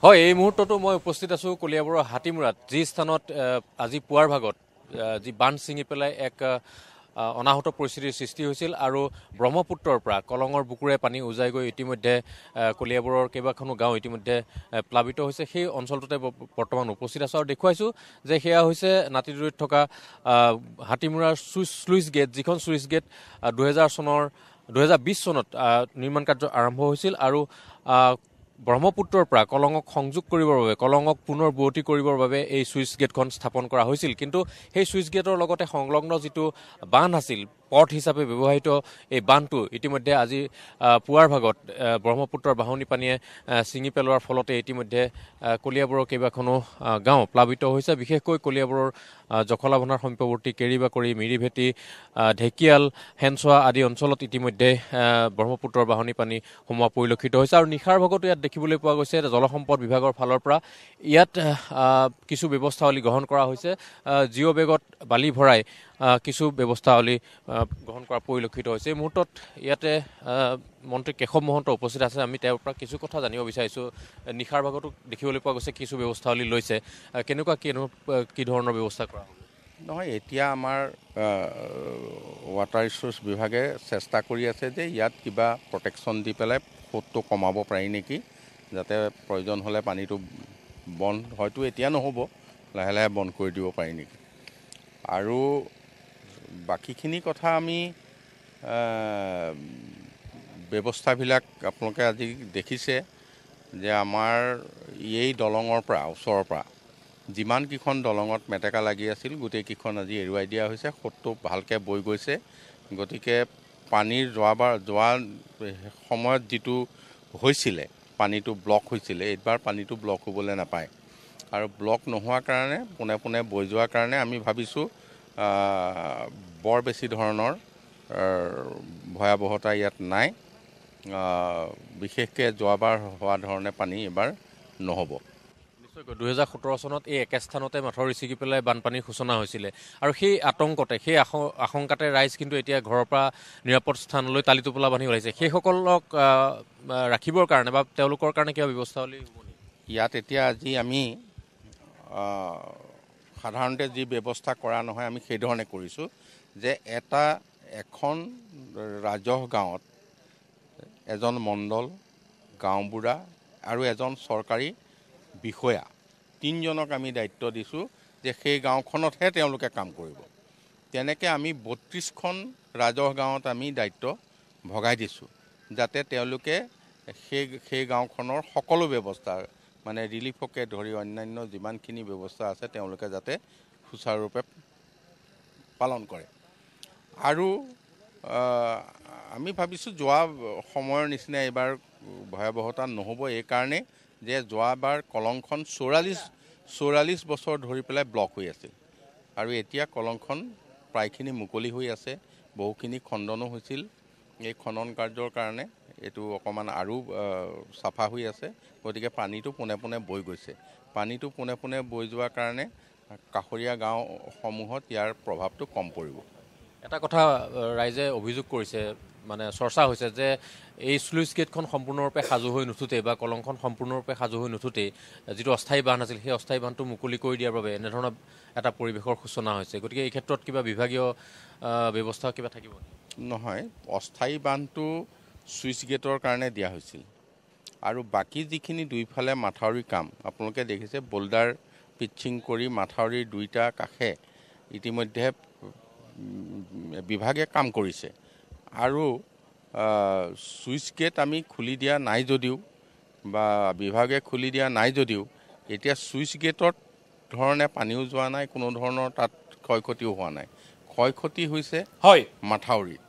হয়, এই মুহূৰ্ততো মই উপস্থিত আছোঁ কলিয়াবৰৰ হাতীমূৰাত, যি স্থানত আজি পুৱাৰ ভাগত যি বান্ধ ছিঙি পেলাই এক অনাহত পৰিস্থিতিৰ সৃষ্টি হৈছিল আৰু ব্ৰহ্মপুত্ৰৰ পৰা কলঙৰ বুকুৰে পানী উজাই গৈ ইতিমধ্যে কলিয়াবৰৰ কেইবাখনো গাঁও ইতিমধ্যে প্লাবিত হৈছে। সেই অঞ্চলটোতে বৰ্তমান উপস্থিত আছোঁ আৰু দেখুৱাইছোঁ যে সেয়া হৈছে নাতিদুৰিত থকা হাতীমূৰাৰ স্লুইচ গেট, যিখন স্লুইচ গেট 2020 চনত নিৰ্মাণ কাৰ্য আৰম্ভ হৈছিল আৰু ব্ৰহ্মপুত্ৰৰ পৰা কলঙক সংযোগ কৰিবৰ বাবে, কলঙক পুনৰ বুৱতি কৰিবৰ বাবে এই ছুইচ গেটখন স্থাপন কৰা হৈছিল। কিন্তু সেই ছুইচ গেটৰ লগতে সংলগ্ন যিটো বান্ধ আছিল, পথ হিচাপে ব্যৱহৃত এই বান্ধটো ইতিমধ্যে আজি পুৱাৰ ভাগত ব্ৰহ্মপুত্ৰৰ বাঢ়নী পানীয়ে ছিঙি পেলোৱাৰ ফলতে ইতিমধ্যে কলিয়াবৰৰ কেইবাখনো গাঁও প্লাবিত হৈছে। বিশেষকৈ কলিয়াবৰৰ জখলাবন্ধাৰ সমীপৱৰ্তী কেৰিবাকৰি, মিৰিভেটি, ঢেকিয়াল, হেনচোৱা আদি অঞ্চলত ইতিমধ্যে ব্ৰহ্মপুত্ৰৰ বাঢ়নী পানী সোমোৱা পৰিলক্ষিত হৈছে আৰু নিশাৰ ভাগতো ইয়াত দেখিবলৈ পোৱা গৈছে জলসম্পদ বিভাগৰ ফালৰ পৰা ইয়াত কিছু ব্যৱস্থাৱলী গ্ৰহণ কৰা হৈছে। জিঅ' বেগত বালি ভৰাই কিছু ব্যৱস্থাৱলী গ্ৰহণ কৰা পৰিলক্ষিত হৈছে। এই মুহূৰ্তত ইয়াতে মন্ত্ৰী কেশৱ মহন্ত উপস্থিত আছে। আমি তেওঁৰ পৰা কিছু কথা জানিব বিচাৰিছোঁ। নিশাৰ ভাগতো দেখিবলৈ পোৱা গৈছে কিছু ব্যৱস্থাৱলী লৈছে, কেনেকুৱা কি ধৰণৰ ব্যৱস্থা কৰা হ'ব? নহয়, এতিয়া আমাৰ ৱাটাৰ ৰিচোৰ্চ বিভাগে চেষ্টা কৰি আছে যে ইয়াত কিবা প্ৰটেকশ্যন দি পেলাই সোঁতটো কমাব পাৰি নেকি, যাতে প্ৰয়োজন হ'লে পানীটো বন্ধ, হয়তো এতিয়া নহ'ব, লাহে লাহে বন্ধ কৰি দিব পাৰি নেকি। আৰু বাকীখিনি কথা আমি ব্যৱস্থাবিলাক আপোনালোকে আজি দেখিছে যে আমাৰ এই দলঙৰ পৰা, ওচৰৰ পৰা যিমানকেইখন দলঙত মেটেকা লাগি আছিল গোটেইকেইখন আজি এৰুৱাই দিয়া হৈছে। সোঁতটো ভালকৈ বৈ গৈছে, গতিকে পানীৰ যোৱা সময়ত যিটো হৈছিলে, পানীটো ব্লক হৈছিলে, এইবাৰ পানীটো ব্লক হ'বলৈ নাপায়। আৰু ব্লক নোহোৱাৰ কাৰণে, পোনে পোনে বৈ যোৱাৰ কাৰণে আমি ভাবিছোঁ বৰ বেছি ধৰণৰ ভয়াৱহতা ইয়াত নাই। বিশেষকৈ যোৱাবাৰ হোৱা ধৰণে পানী এইবাৰ নহ'ব। 2017 চনত এই একে স্থানতে মাথৰি ছিগি পেলাই বানপানীৰ সূচনা হৈছিলে আৰু সেই আতংকতে, সেই আশংকাতে ৰাইজ কিন্তু এতিয়া ঘৰৰ পৰা নিৰাপদ স্থানলৈ টালি টোপোলা বান্ধি ওলাইছে। সেইসকলক ৰাখিবৰ কাৰণে বা তেওঁলোকৰ কাৰণে কিবা ব্যৱস্থাৱলী হ'ব নেকি? ইয়াত এতিয়া আজি আমি সাধাৰণতে যি ব্যৱস্থা কৰা নহয় আমি সেইধৰণে কৰিছোঁ যে এখন ৰাজহ গাঁৱত এজন মণ্ডল, গাঁওবুঢ়া আৰু এজন চৰকাৰী বিষয়া, তিনিজনক আমি দায়িত্ব দিছোঁ যে সেই গাঁওখনতহে তেওঁলোকে কাম কৰিব। তেনেকৈ আমি 32খন ৰাজহ গাঁৱত আমি দায়িত্ব ভগাই দিছোঁ, যাতে তেওঁলোকে সেই গাঁওখনৰ সকলো ব্যৱস্থা, মানে ৰিলিফকে ধৰি অন্যান্য যিমানখিনি ব্যৱস্থা আছে তেওঁলোকে যাতে সুচাৰুৰূপে পালন কৰে। আৰু আমি ভাবিছোঁ যোৱা সময়ৰ নিচিনা এইবাৰ ভয়াৱহতা নহ'ব, এইকাৰণে যে যোৱাবাৰ কলংখন 44 বছৰ ধৰি পেলাই ব্লক হৈ আছিল আৰু এতিয়া কলংখন প্ৰায়খিনি মুকলি হৈ আছে, বহুখিনি খণ্ডনো হৈছিল। এই খনন কাৰ্যৰ কাৰণে এইটো অকণমান আৰু চাফা হৈ আছে, গতিকে পানীটো পোনে পোনে বৈ গৈছে। পানীটো পোনে পোনে বৈ যোৱাৰ কাৰণে কাষৰীয়া গাঁওসমূহত ইয়াৰ প্ৰভাৱটো কম পৰিব। এটা কথা ৰাইজে অভিযোগ কৰিছে, মানে চৰ্চা হৈছে যে এই স্লুইচ গেটখন সম্পূৰ্ণৰূপে সাজু হৈ নুঠোঁতেই বা কলংখন সম্পূৰ্ণৰূপে সাজু হৈ নুঠোঁতেই যিটো অস্থায়ী বান্ধ আছিল সেই অস্থায়ী বান্ধটো মুকলি কৰি দিয়াৰ বাবে এনেধৰণৰ এটা পৰিৱেশৰ সূচনা হৈছে। গতিকে এই ক্ষেত্ৰত কিবা বিভাগীয় ব্যৱস্থা কিবা থাকিব? নহয়, অস্থায়ী বান্ধটো ছুইচ গেটৰ কাৰণে দিয়া হৈছিল আৰু বাকী যিখিনি দুইফালে মাথাউৰি কাম আপোনালোকে দেখিছে, বোল্ডাৰ পিটচিং কৰি মাথাউৰিৰ দুইটা কাষে ইতিমধ্যে বিভাগে কাম কৰিছে। আৰু ছুইচ গেট আমি খুলি দিয়া নাই যদিও বা বিভাগে খুলি দিয়া নাই যদিও এতিয়া ছুইচ গেটৰ ধৰণে পানীও যোৱা নাই, কোনো ধৰণৰ তাত ক্ষয় ক্ষতিও হোৱা নাই। ক্ষয় ক্ষতি হৈছে মাথাউৰিত।